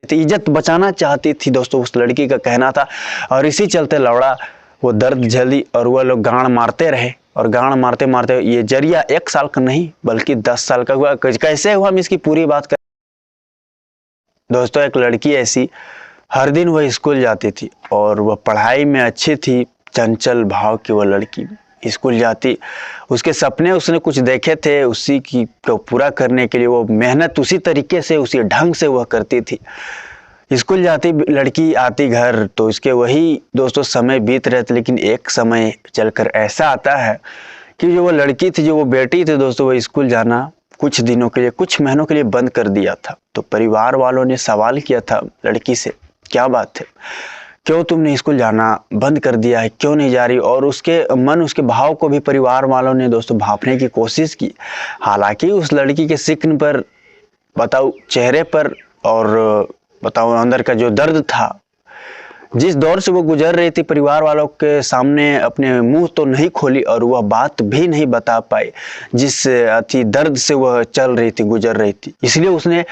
थी, इज्जत बचाना चाहती थी दोस्तों, उस लड़की का कहना था। और इसी चलते लौड़ा वो दर्द झेली और वह लोग गाड़ मारते रहे। और गाड़ मारते मारते ये जरिया 1 साल का नहीं बल्कि 10 साल का हुआ। कैसे हुआ हम इसकी पूरी बात करें दोस्तों। एक लड़की ऐसी, हर दिन वह स्कूल जाती थी और वह पढ़ाई में अच्छी थी, चंचल भाव की वह लड़की स्कूल जाती। उसके सपने उसने कुछ देखे थे, उसी की को पूरा करने के लिए वो मेहनत उसी तरीके से उसी ढंग से वह करती थी। स्कूल जाती लड़की, आती घर तो इसके वही दोस्तों समय बीत रहे थे। लेकिन एक समय चलकर ऐसा आता है कि जो वो लड़की थी, जो वो बेटी थी दोस्तों, वो स्कूल जाना कुछ दिनों के लिए, कुछ महीनों के लिए बंद कर दिया था। तो परिवार वालों ने सवाल किया था लड़की से, क्या बात है, क्यों तुमने स्कूल जाना बंद कर दिया है, क्यों नहीं जा रही। और उसके मन, उसके भाव को भी परिवार वालों ने दोस्तों भांपने की कोशिश की। हालांकि उस लड़की के शिकन पर, बताओ चेहरे पर, और बताओ अंदर का जो दर्द था, जिस दौर से वो गुजर रही थी, परिवार वालों के सामने अपने मुंह तो नहीं खोली और वह बात भी नहीं बता पाई जिस अति दर्द से वह चल रही थी, गुजर रही थी। इसलिए उसने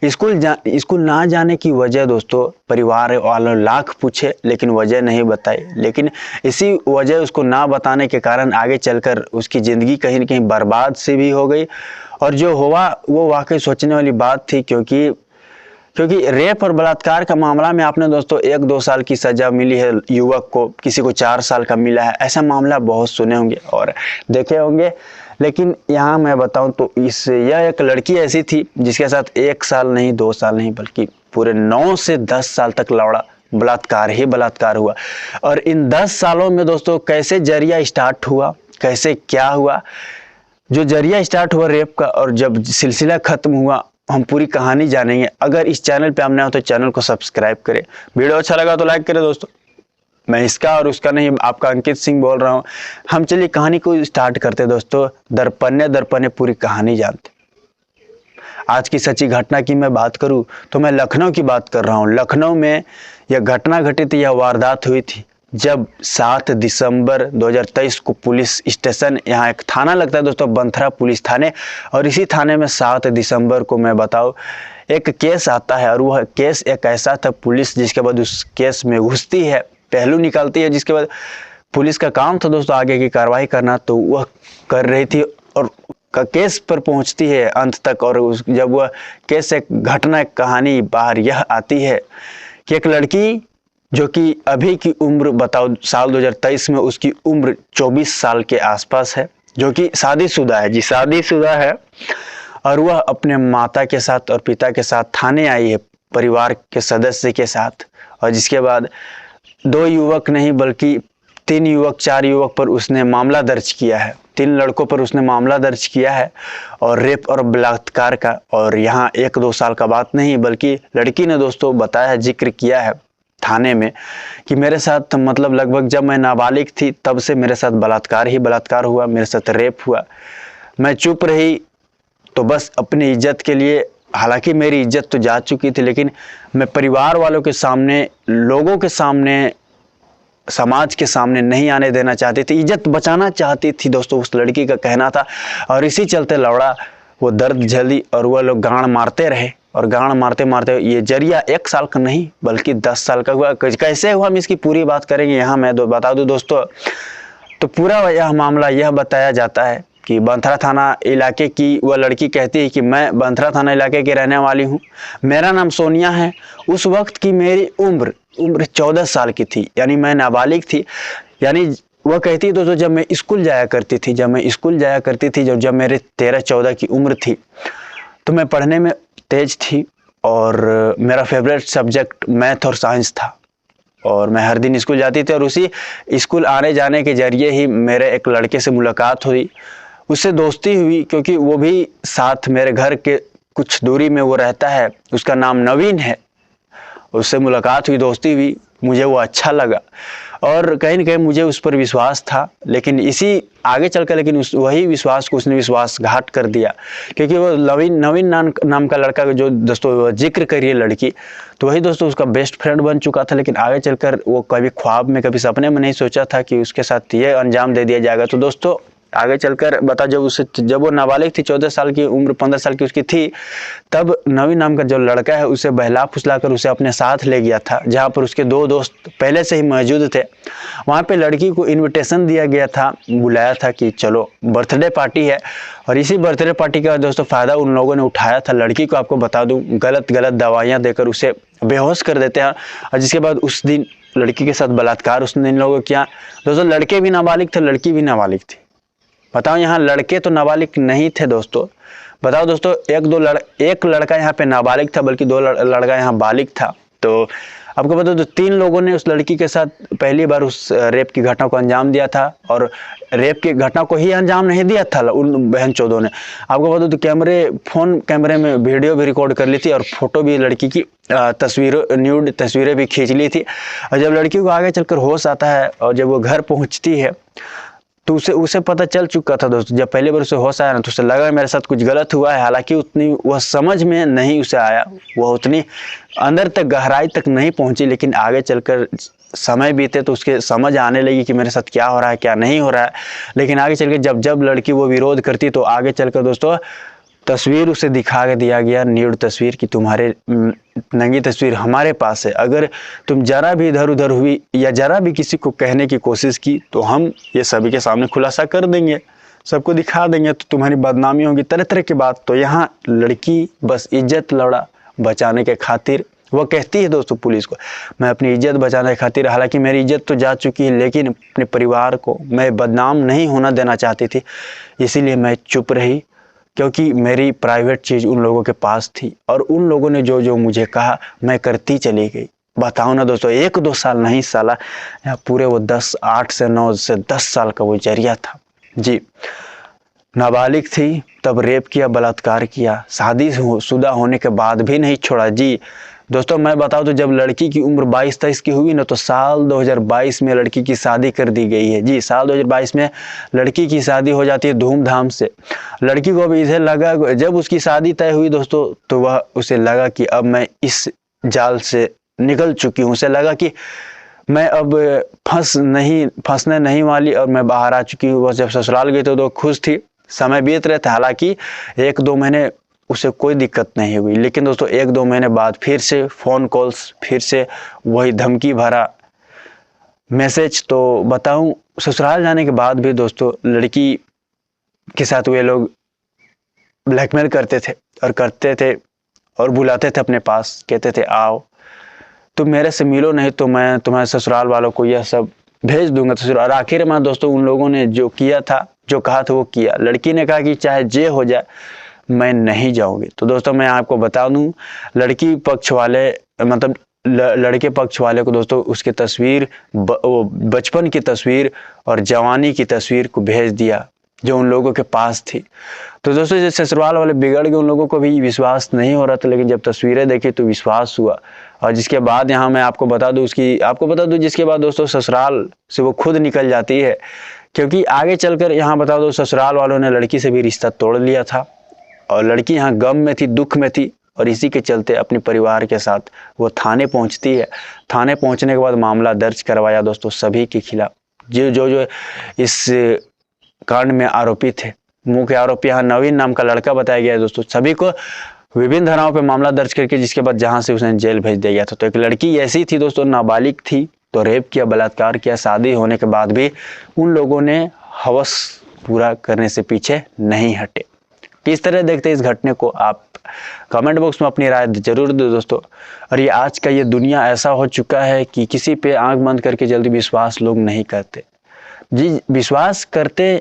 स्कूल ना जाने की वजह दोस्तों परिवार वालों लाख पूछे लेकिन वजह नहीं बताई। लेकिन इसी वजह उसको ना बताने के कारण आगे चलकर उसकी ज़िंदगी कहीं न कहीं बर्बाद से भी हो गई। और जो हुआ वो वाकई सोचने वाली बात थी, क्योंकि रेप और बलात्कार का मामला में आपने दोस्तों 1-2 साल की सजा मिली है युवक को, किसी को 4 साल का मिला है। ऐसा मामला बहुत सुने होंगे और देखे होंगे। लेकिन यहाँ मैं बताऊं तो यह एक लड़की ऐसी थी जिसके साथ 1 साल नहीं, 2 साल नहीं, बल्कि पूरे 9 से 10 साल तक लौड़ा बलात्कार ही बलात्कार हुआ। और इन 10 सालों में दोस्तों कैसे जरिया स्टार्ट हुआ, कैसे क्या हुआ, जो जरिया स्टार्ट हुआ रेप का और जब सिलसिला खत्म हुआ, हम पूरी कहानी जानेंगे। अगर इस चैनल पे आप नए हो तो चैनल को सब्सक्राइब करें, वीडियो अच्छा लगा तो लाइक करें दोस्तों। मैं इसका और उसका नहीं, आपका अंकित सिंह बोल रहा हूँ। हम चलिए कहानी को स्टार्ट करते दोस्तों, दर्पणे दर्पणे पूरी कहानी जानते। आज की सच्ची घटना की मैं बात करूँ तो मैं लखनऊ की बात कर रहा हूँ। लखनऊ में यह घटना घटी थी, यह वारदात हुई थी जब 7 दिसंबर 2023 को पुलिस स्टेशन, यहाँ एक थाना लगता है दोस्तों बंथरा पुलिस थाने, और इसी थाने में 7 दिसंबर को मैं बताऊँ एक केस आता है। और वह केस एक ऐसा था, पुलिस जिसके बाद उस केस में घुसती है, पहलू निकालती है, जिसके बाद पुलिस का काम था दोस्तों आगे की कार्रवाई करना, तो वह कर रही थी और केस पर पहुंचती है अंत तक। और जब वह केस, एक घटना, एक कहानी बाहर यह आती है कि एक लड़की जो कि अभी की उम्र बताओ साल 2023 में उसकी उम्र 24 साल के आसपास है, जो कि शादीशुदा है, जी शादीशुदा है। और वह अपने माता के साथ और पिता के साथ थाने आई है, परिवार के सदस्य के साथ। और जिसके बाद 2 युवक नहीं बल्कि 3 युवक 4 युवक पर उसने मामला दर्ज किया है, 3 लड़कों पर उसने मामला दर्ज किया है और रेप और बलात्कार का। और यहाँ 1-2 साल का बात नहीं बल्कि लड़की ने दोस्तों बताया, जिक्र किया है थाने में कि मेरे साथ मतलब लगभग जब मैं नाबालिग थी तब से मेरे साथ बलात्कार ही बलात्कार हुआ, मेरे साथ रेप हुआ। मैं चुप रही तो बस अपनी इज्जत के लिए, हालांकि मेरी इज्जत तो जा चुकी थी, लेकिन मैं परिवार वालों के सामने, लोगों के सामने, समाज के सामने नहीं आने देना चाहती थी, इज्जत बचाना चाहती थी दोस्तों, उस लड़की का कहना था। और इसी चलते लौड़ा वो दर्द झेली और वह लोग गाड़ मारते रहे। और गाड़ मारते मारते ये जरिया 1 साल का नहीं बल्कि 10 साल का हुआ। कैसे हुआ हम इसकी पूरी बात करेंगे। यहाँ मैं बता दूं दोस्तों, तो पूरा यह मामला यह बताया जाता है कि बंथरा थाना इलाके की वह लड़की कहती है कि मैं बंथरा थाना इलाके की रहने वाली हूँ, मेरा नाम सोनिया है। उस वक्त की मेरी उम्र 14 साल की थी, यानी मैं नाबालिग थी। यानी वह कहती है दोस्तों, जब मैं स्कूल जाया करती थी, जब मेरे 13-14 की उम्र थी, तो मैं पढ़ने में तेज थी और मेरा फेवरेट सब्जेक्ट मैथ और साइंस था। और मैं हर दिन स्कूल जाती थी और उसी स्कूल आने जाने के जरिए ही मेरे एक लड़के से मुलाकात हुई, उससे दोस्ती हुई, क्योंकि वो भी साथ मेरे घर के कुछ दूरी में वो रहता है, उसका नाम नवीन है। उससे मुलाकात हुई, दोस्ती हुई, मुझे वो अच्छा लगा और कहीं न कहीं मुझे उस पर विश्वास था। लेकिन इसी आगे चलकर लेकिन वही विश्वास को उसने विश्वासघात कर दिया, क्योंकि वो नवीन नाम का लड़का जो दोस्तों जिक्र करिए लड़की, तो वही दोस्तों उसका बेस्ट फ्रेंड बन चुका था। लेकिन आगे चलकर वो कभी ख्वाब में, कभी सपने में नहीं सोचा था कि उसके साथ ये अंजाम दे दिया जाएगा। तो दोस्तों आगे चलकर बता, जब वो नाबालिग थी, 14 साल की उम्र, 15 साल की उसकी थी, तब नवीन नाम का जो लड़का है उसे बहला फुसला कर उसे अपने साथ ले गया था, जहाँ पर उसके 2 दोस्त पहले से ही मौजूद थे। वहाँ पे लड़की को इनविटेशन दिया गया था, बुलाया था कि चलो बर्थडे पार्टी है, और इसी बर्थडे पार्टी का दोस्तों फ़ायदा उन लोगों ने उठाया था। लड़की को आपको बता दूं, गलत दवाइयाँ देकर उसे बेहोश कर देते हैं, और जिसके बाद उस दिन लड़की के साथ बलात्कार उसने इन लोगों किया। दोस्तों लड़के भी नाबालिग थे, लड़की भी नाबालिग थी। बताओ, यहाँ लड़के तो नाबालिग नहीं थे दोस्तों। बताओ दोस्तों, एक लड़का यहाँ पे नाबालिग था, बल्कि 2 लड़का यहाँ बालिग था। तो आपको बता दो, 3 लोगों ने उस लड़की के साथ पहली बार उस रेप की घटना को अंजाम दिया था, और रेप की घटना को ही अंजाम नहीं दिया था उन बहन चौधों ने। आपको बता दो, तो फोन कैमरे में वीडियो भी रिकॉर्ड कर ली थी, और फोटो भी लड़की की न्यूड तस्वीरें भी खींच ली थी। और जब लड़की को आगे चलकर होश आता है और जब वो घर पहुंचती है, तो उसे पता चल चुका था दोस्तों। जब पहली बार उसे होश आया ना, तो उसे लगा मेरे साथ कुछ गलत हुआ है। हालांकि उतनी वह समझ में नहीं उसे आया, वह उतनी अंदर तक गहराई तक नहीं पहुंची, लेकिन आगे चलकर समय बीते तो उसके समझ आने लगी कि मेरे साथ क्या हो रहा है, क्या नहीं हो रहा है। लेकिन आगे चल के जब लड़की वो विरोध करती, तो आगे चलकर दोस्तों तस्वीर उसे दिखा के दिया गया, न्यूड तस्वीर, की तुम्हारे नंगी तस्वीर हमारे पास है। अगर तुम जरा भी इधर उधर हुई या जरा भी किसी को कहने की कोशिश की, तो हम ये सभी के सामने खुलासा कर देंगे, सबको दिखा देंगे, तो तुम्हारी बदनामी होगी, तरह तरह की बात। तो यहाँ लड़की बस इज्जत लौड़ा बचाने के खातिर वो कहती है दोस्तों पुलिस को, मैं अपनी इज्जत बचाने के खातिर, हालांकि मेरी इज्जत तो जा चुकी है, लेकिन अपने परिवार को मैं बदनाम नहीं होना देना चाहती थी, इसीलिए मैं चुप रही, क्योंकि मेरी प्राइवेट चीज़ उन लोगों के पास थी, और उन लोगों ने जो मुझे कहा मैं करती चली गई। बताओ ना दोस्तों, 1-2 साल नहीं साला, यहाँ पूरे वो 8 से 9 से 10 साल का वो जरिया था जी। नाबालिग थी, तब रेप किया, बलात्कार किया, शादीशुदा होने के बाद भी नहीं छोड़ा जी। दोस्तों मैं बताऊं तो जब लड़की की उम्र 22-23 की हुई ना, तो साल 2022 में लड़की की शादी कर दी गई है जी। साल 2022 में लड़की की शादी हो जाती है धूमधाम से। लड़की को अब इसे लगा, जब उसकी शादी तय हुई दोस्तों, तो वह उसे लगा कि अब मैं इस जाल से निकल चुकी हूँ। उसे लगा कि मैं अब फंसने नहीं वाली, और मैं बाहर आ चुकी हूँ। वह जब ससुराल गई तो खुश थी, समय बीत रहे थे। हालांकि 1-2 महीने उसे कोई दिक्कत नहीं हुई, लेकिन दोस्तों 1-2 महीने बाद फिर से फ़ोन कॉल्स, फिर से वही धमकी भरा मैसेज। तो बताऊं, ससुराल जाने के बाद भी दोस्तों लड़की के साथ वे लोग ब्लैकमेल करते थे और बुलाते थे अपने पास, कहते थे आओ, तुम मेरे से मिलो, नहीं तो मैं तुम्हारे ससुराल वालों को यह सब भेज दूंगा ससुराल। और आखिर में दोस्तों उन लोगों ने जो किया था, जो कहा था वो किया। लड़की ने कहा कि चाहे जे हो जाए मैं नहीं जाऊंगी। तो दोस्तों मैं आपको बता दूं, लड़की पक्ष वाले मतलब लड़के पक्ष वाले को दोस्तों उसकी तस्वीर, बचपन की तस्वीर और जवानी की तस्वीर को भेज दिया जो उन लोगों के पास थी। तो दोस्तों जैसे ससुराल वाले बिगड़ गए, उन लोगों को भी विश्वास नहीं हो रहा था, लेकिन जब तस्वीरें देखी तो विश्वास हुआ। और जिसके बाद यहाँ मैं आपको बता दूं जिसके बाद दोस्तों ससुराल से वो खुद निकल जाती है, क्योंकि आगे चलकर यहाँ बता दो ससुराल वालों ने लड़की से भी रिश्ता तोड़ लिया था, और लड़की यहाँ गम में थी, दुख में थी, और इसी के चलते अपने परिवार के साथ वो थाने पहुंचती है। थाने पहुंचने के बाद मामला दर्ज करवाया दोस्तों सभी के खिलाफ, जो इस कांड में आरोपी थे। मुख्य आरोपी यहाँ नवीन नाम का लड़का बताया गया है दोस्तों। सभी को विभिन्न धाराओं पे मामला दर्ज करके जिसके बाद जहां से उसे जेल भेज दिया गया था। तो एक लड़की ऐसी थी दोस्तों, नाबालिग थी, तो रेप किया, बलात्कार किया, शादी होने के बाद भी उन लोगों ने हवस पूरा करने से पीछे नहीं हटे। किस तरह देखते हैं इस घटने को, आप कमेंट बॉक्स में अपनी राय जरूर दो दोस्तों। और ये आज का ये दुनिया ऐसा हो चुका है कि किसी पे आंख बंद करके जल्दी विश्वास लोग नहीं करते जी। विश्वास करते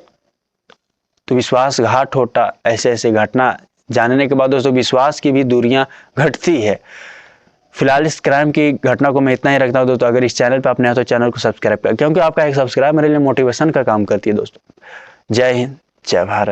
तो विश्वासघात होता। ऐसे घटना जानने के बाद दोस्तों विश्वास की भी दूरियां घटती है। फिलहाल इस क्राइम की घटना को मैं इतना ही रखता हूँ दोस्तों। अगर इस चैनल पर आपने तो चैनल को सब्सक्राइब करें, क्योंकि आपका एक सब्सक्राइब मेरे लिए मोटिवेशन का काम करती है दोस्तों। जय हिंद, जय भारत।